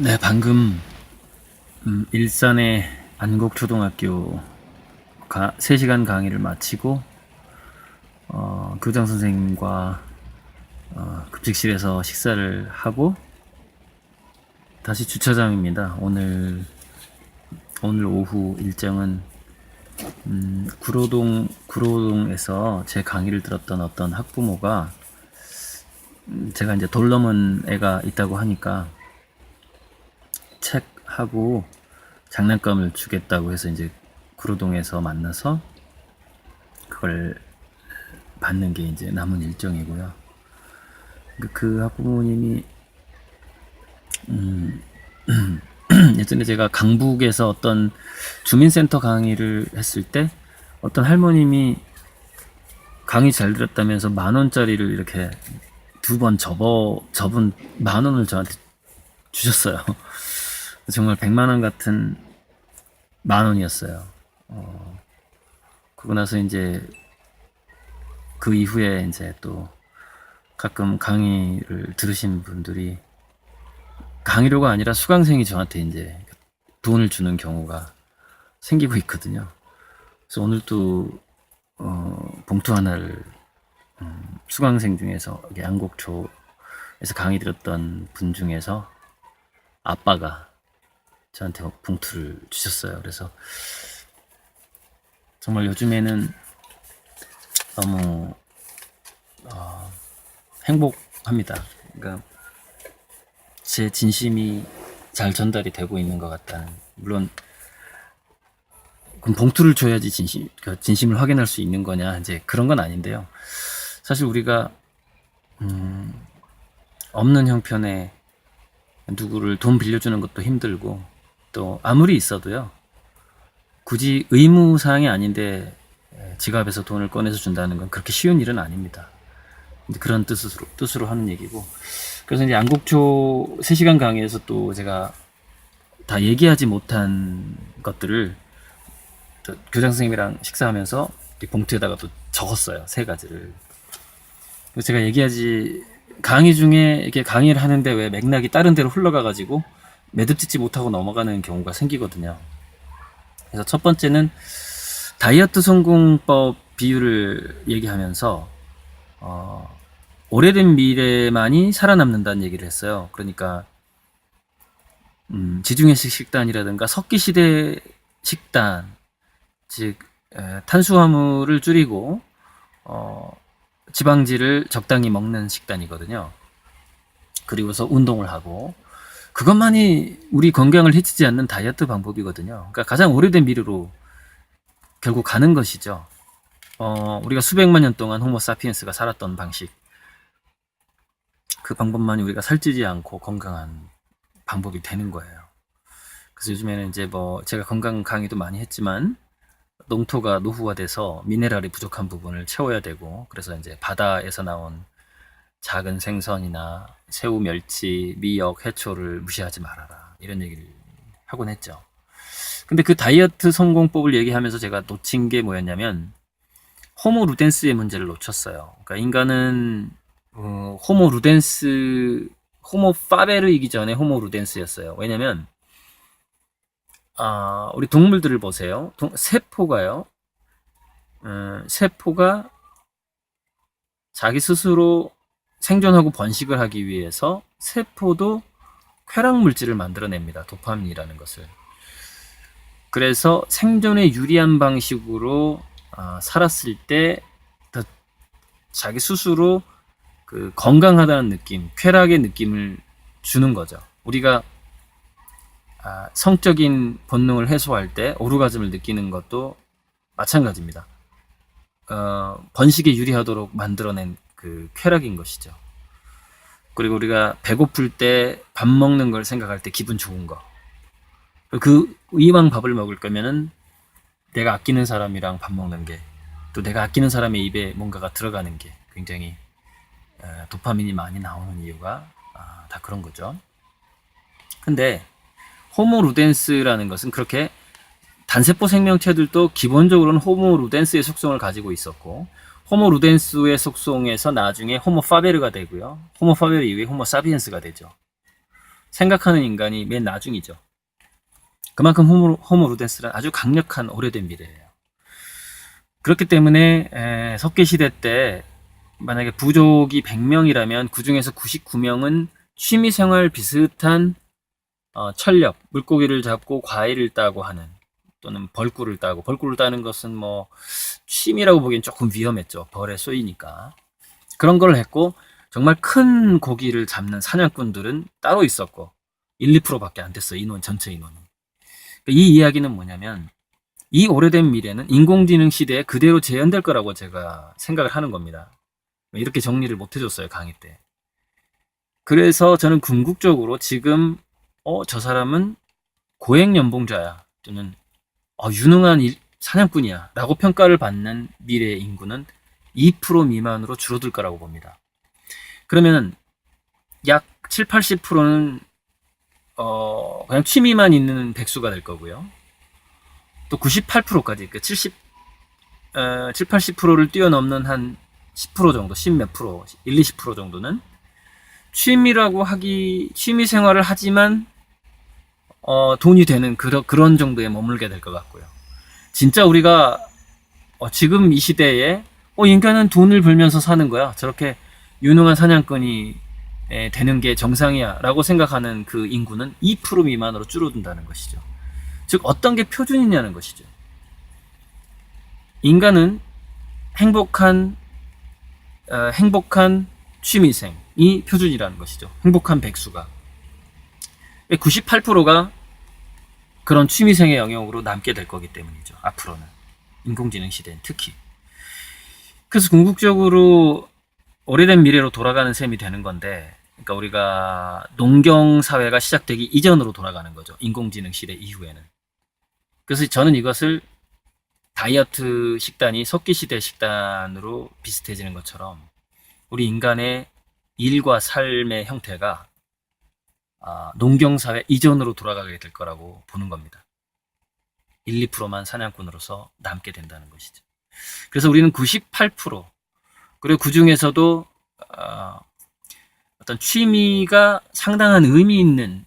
네, 방금 일산의 안국초등학교 3시간 강의를 마치고 교장 선생님과 급식실에서 식사를 하고 다시 주차장입니다. 오늘 오후 일정은 구로동에서 제 강의를 들었던 어떤 학부모가 제가 이제 돌 넘은 애가 있다고 하니까 책하고 장난감을 주겠다고 해서 이제 구로동에서 만나서 그걸 받는 게 이제 남은 일정이고요. 그 학부모님이 예전에 제가 강북에서 어떤 주민센터 강의를 했을 때 어떤 할머님이 강의 잘 들었다면서 10,000원짜리를 이렇게 2번 접은 10,000원을 저한테 주셨어요. 정말 100만 원 같은 10,000원이었어요. 그러고 나서 이제 그 이후에 이제 또 가끔 강의를 들으신 분들이 강의료가 아니라 수강생이 저한테 이제 돈을 주는 경우가 생기고 있거든요. 그래서 오늘도 봉투 하나를 수강생 중에서 양곡초에서 강의 들었던 분 중에서 아빠가 저한테 봉투를 주셨어요. 그래서 정말 요즘에는 너무 행복합니다. 그러니까 제 진심이 잘 전달이 되고 있는 것 같다는. 물론 그럼 봉투를 줘야지 진심을 확인할 수 있는 거냐, 이제 그런 건 아닌데요. 사실 우리가 없는 형편에 누구를 돈 빌려주는 것도 힘들고, 또 아무리 있어도요, 굳이 의무사항이 아닌데 지갑에서 돈을 꺼내서 준다는 건 그렇게 쉬운 일은 아닙니다. 그런 뜻으로 하는 얘기고. 그래서 이제 안국초 3시간 강의에서 또 제가 다 얘기하지 못한 것들을 교장 선생님이랑 식사하면서 봉투에다가 또 적었어요. 3가지를. 그래서 제가 강의 중에 이렇게 강의를 하는데 왜 맥락이 다른 데로 흘러가가지고 매듭짓지 못하고 넘어가는 경우가 생기거든요. 그래서 첫 번째는 다이어트 성공법 비율을 얘기하면서 오래된 미래만이 살아남는다는 얘기를 했어요. 그러니까 지중해식 식단이라든가 석기시대 식단, 즉 탄수화물을 줄이고 지방질을 적당히 먹는 식단이거든요. 그리고서 운동을 하고, 그것만이 우리 건강을 해치지 않는 다이어트 방법이거든요. 그러니까 가장 오래된 미래로 결국 가는 것이죠. 우리가 수백만 년 동안 호모사피엔스가 살았던 방식, 그 방법만이 우리가 살찌지 않고 건강한 방법이 되는 거예요. 그래서 요즘에는 이제 제가 건강 강의도 많이 했지만 농토가 노후화돼서 미네랄이 부족한 부분을 채워야 되고, 그래서 이제 바다에서 나온 작은 생선이나 새우, 멸치, 미역, 해초를 무시하지 말아라, 이런 얘기를 하곤 했죠. 근데 그 다이어트 성공법을 얘기하면서 제가 놓친 게 뭐였냐면 호모 루덴스의 문제를 놓쳤어요. 그러니까 인간은 호모 파베르이기 전에 호모 루덴스였어요. 왜냐면 우리 동물들을 보세요. 세포가 자기 스스로 생존하고 번식을 하기 위해서 세포도 쾌락 물질을 만들어냅니다. 도파민이라는 것을. 그래서 생존에 유리한 방식으로 살았을 때 더 자기 스스로 그 건강하다는 느낌, 쾌락의 느낌을 주는 거죠. 우리가 성적인 본능을 해소할 때 오르가즘을 느끼는 것도 마찬가지입니다. 번식에 유리하도록 만들어낸 그 쾌락인 것이죠. 그리고 우리가 배고플 때 밥 먹는 걸 생각할 때 기분 좋은 거. 이왕 밥을 먹을 거면은 내가 아끼는 사람이랑 밥 먹는 게, 또 내가 아끼는 사람의 입에 뭔가가 들어가는 게 굉장히 도파민이 많이 나오는 이유가 다 그런 거죠. 근데 호모 루덴스라는 것은 그렇게 단세포 생명체들도 기본적으로는 호모 루덴스의 속성을 가지고 있었고, 호모 루덴스의 속성에서 나중에 호모 파베르가 되고요. 호모 파베르 이후에 호모 사피엔스가 되죠. 생각하는 인간이 맨 나중이죠. 그만큼 호모 루덴스는 아주 강력한 오래된 미래예요. 그렇기 때문에 석기 시대 때 만약에 부족이 100명이라면 그 중에서 99명은 취미생활 비슷한 철렵, 물고기를 잡고 과일을 따고 하는, 또는 벌꿀을 따고, 벌꿀을 따는 것은 뭐 취미라고 보기엔 조금 위험했죠. 벌에 쏘이니까. 그런 걸 했고, 정말 큰 고기를 잡는 사냥꾼들은 따로 있었고 1, 2%밖에 안 됐어요. 인원, 전체 인원은. 이 이야기는 뭐냐면, 이 오래된 미래는 인공지능 시대에 그대로 재현될 거라고 제가 생각을 하는 겁니다. 이렇게 정리를 못 해줬어요, 강의 때. 그래서 저는 궁극적으로 지금 저 사람은 고액 연봉자야, 또는 유능한 사냥꾼이야 라고 평가를 받는 미래의 인구는 2% 미만으로 줄어들 거라고 봅니다. 그러면 약 7, 80%는 그냥 취미만 있는 백수가 될 거고요. 또 98%까지, 그러니까 7, 80%를 뛰어넘는 한 10% 정도, 10몇 프로, 1, 20% 정도는 취미 생활을 하지만 돈이 되는 그런 정도에 머물게 될 것 같고요. 진짜 우리가 지금 이 시대에 인간은 돈을 벌면서 사는 거야, 저렇게 유능한 사냥꾼이 되는 게 정상이야 라고 생각하는 그 인구는 2% 미만으로 줄어든다는 것이죠. 즉 어떤 게 표준이냐는 것이죠. 인간은 행복한 취미생이 표준이라는 것이죠. 행복한 백수가. 98%가 그런 취미생의 영역으로 남게 될 거기 때문이죠. 앞으로는. 인공지능 시대는 특히. 그래서 궁극적으로 오래된 미래로 돌아가는 셈이 되는 건데, 그러니까 우리가 농경 사회가 시작되기 이전으로 돌아가는 거죠. 인공지능 시대 이후에는. 그래서 저는 이것을 다이어트 식단이 석기 시대 식단으로 비슷해지는 것처럼 우리 인간의 일과 삶의 형태가 농경 사회 이전으로 돌아가게 될 거라고 보는 겁니다. 1, 2%만 사냥꾼으로서 남게 된다는 것이죠. 그래서 우리는 98%, 그리고 그 중에서도 어떤 취미가 상당한 의미 있는